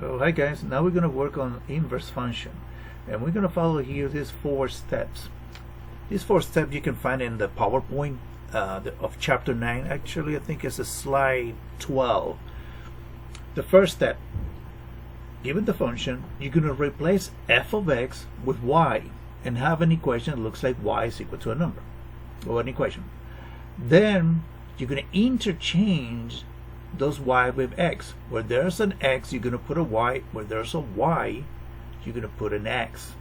So hi guys, now we're going to work on inverse function, and we're going to follow here these 4 steps. These 4 steps you can find in the PowerPoint of chapter 9. Actually, I think it's a slide 12. The first step, given the function, you're going to replace f of x with y and have an equation that looks like y is equal to a number or an equation. Then you're going to interchange those y with x. Where there's an x, you're going to put a y. Where there's a y, you're going to put an x.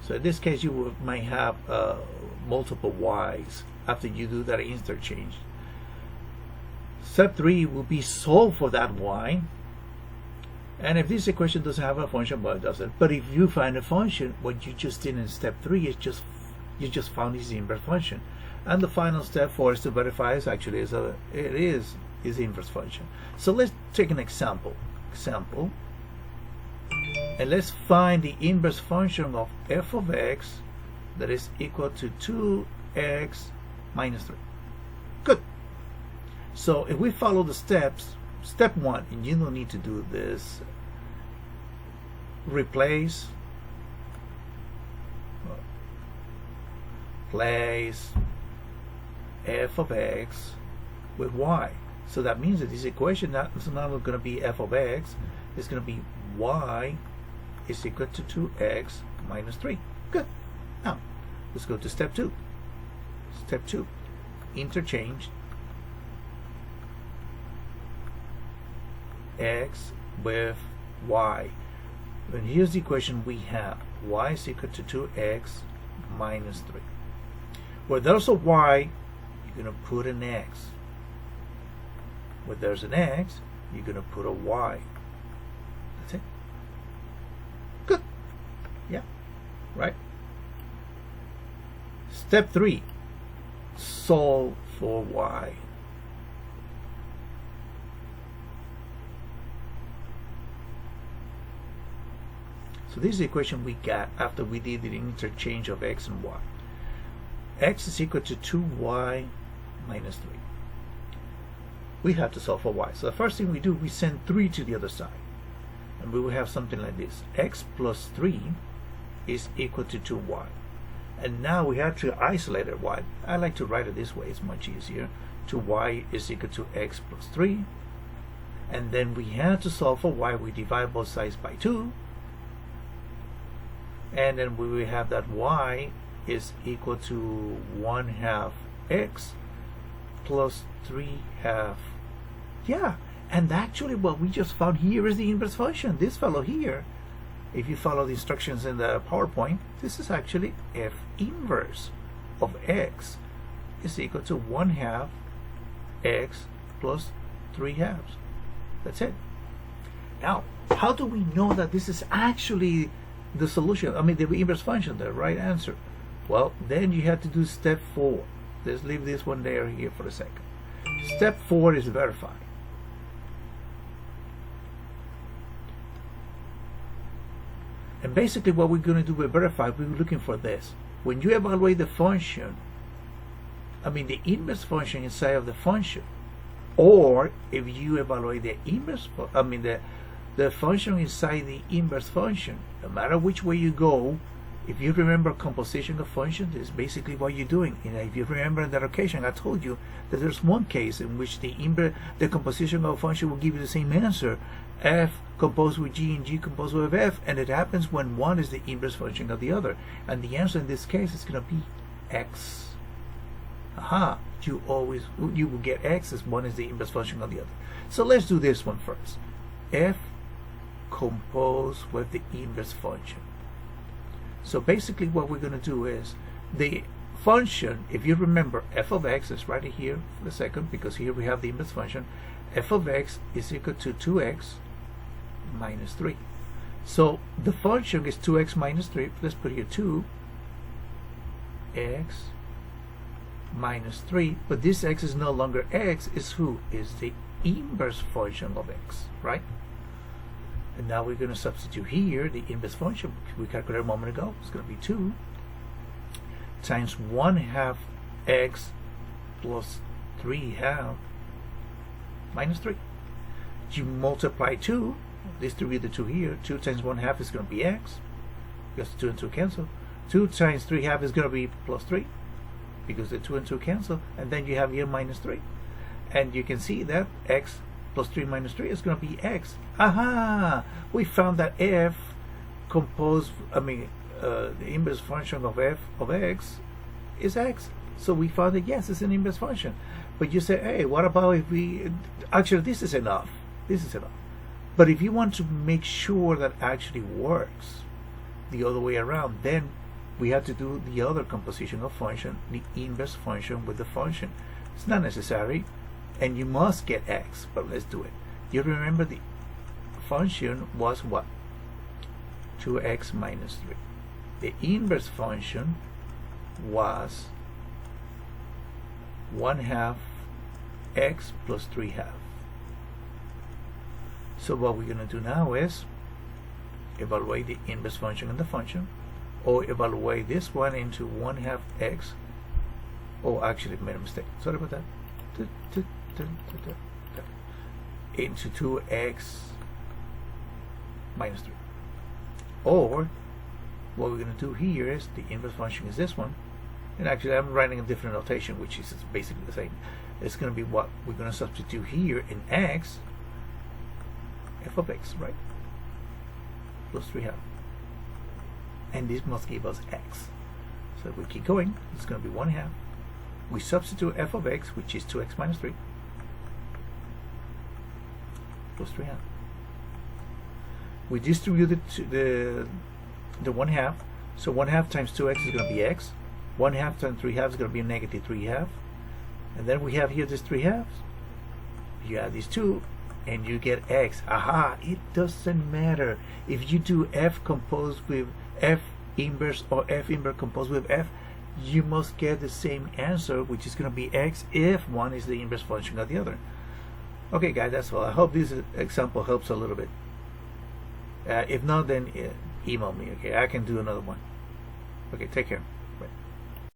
So in this case, you might have multiple y's after you do that interchange. Step 3 will be solve for that y. And if this equation doesn't have a function, well, it doesn't. But if you find a function, what you just did in step 3 is you just found this inverse function. And the final step 4 is to verify it is the inverse function. So let's take an example. And let's find the inverse function of f of x that is equal to 2x minus 3. Good. So if we follow the steps, step 1, and you don't need to do this, replace f of x with y. So that means that this equation is not going to be f of x, it's going to be y is equal to 2x minus 3. Good. Now, let's go to step 2. Step 2, interchange x with y. And here's the equation we have. Y is equal to 2x minus 3. Where there's a y, you're going to put an x. Where there's an x, you're going to put a y. That's it. Good. Yeah. Right. Step 3. Solve for y. So this is the equation we got after we did the interchange of x and y. X is equal to 2y minus 3. We have to solve for y. So the first thing we do, we send 3 to the other side. And we will have something like this. X plus 3 is equal to 2y. And now we have to isolate our y. I like to write it this way. It's much easier. 2y is equal to x plus 3. And then we have to solve for y. We divide both sides by 2. And then we will have that y is equal to 1/2 x plus 3/2. Yeah, and actually what we just found here is the inverse function. This fellow here, if you follow the instructions in the PowerPoint, this is actually f inverse of x is equal to 1/2 x plus 3/2. That's it. Now, how do we know that this is actually the solution? I mean, the inverse function, the right answer. Well, then you have to do step 4. Let's leave this one there here for a second. Step 4 is verify. And basically what we're going to do with verify, we're looking for this. When you evaluate the function, I mean the inverse function inside of the function, or if you evaluate the inverse, the function inside the inverse function, no matter which way you go, if you remember composition of functions, this is basically what you're doing. And if you remember in that occasion, I told you that there's one case in which the composition of a function will give you the same answer, f composed with g and g composed with f, and it happens when one is the inverse function of the other. And the answer in this case is going to be x. Aha! You will get x as one is the inverse function of the other. So let's do this one first. F composed with the inverse function. So basically what we're going to do is the function, if you remember, f of x is right here for a second, because here we have the inverse function. F of x is equal to 2x minus 3. So the function is 2x minus 3. Let's put here 2x minus 3. But this x is no longer x. Is who? Is the inverse function of x, right? And now we're going to substitute here the inverse function we calculated a moment ago. It's going to be 2 times 1/2 x plus 3/2 minus 3. You multiply 2, distribute the 2 here. 2 times 1/2 is going to be x, because 2 and 2 cancel. 2 times 3/2 is going to be plus 3, because the 2 and 2 cancel, and then you have here minus 3. And you can see that x plus 3 minus 3 is going to be x. Aha! We found that f composed, the inverse function of f of x is x. So we found that yes, it's an inverse function. But you say, hey, what about if we, actually this is enough. This is enough. But if you want to make sure that actually works the other way around, then we have to do the other composition of function, the inverse function with the function. It's not necessary, and you must get x, but let's do it. You remember the function was what? 2x minus 3. The inverse function was 1/2 x plus 3/2. So what we're going to do now is evaluate the inverse function in the function, or evaluate this one into 1/2 x. Oh, actually made a mistake. Sorry about that. Into 2x minus 3. Or what we're going to do here is the inverse function is this one, and actually I'm writing a different notation, which is basically the same. It's going to be what we're going to substitute here in x, f of x, right? Plus 3/2. And this must give us x. So if we keep going, it's going to be 1/2. We substitute f of x, which is 2x minus 3, plus 3/2. We distribute it to the 1/2. So 1/2 times 2x is going to be x. 1/2 times 3/2 is going to be negative 3/2. And then we have here this 3/2. You add these two, and you get x. Aha! It doesn't matter if you do f composed with f inverse or f inverse composed with f. You must get the same answer, which is going to be x if one is the inverse function of the other. Okay, guys, that's all. I hope this example helps a little bit. If not, then email me. Okay, I can do another one. Okay, take care.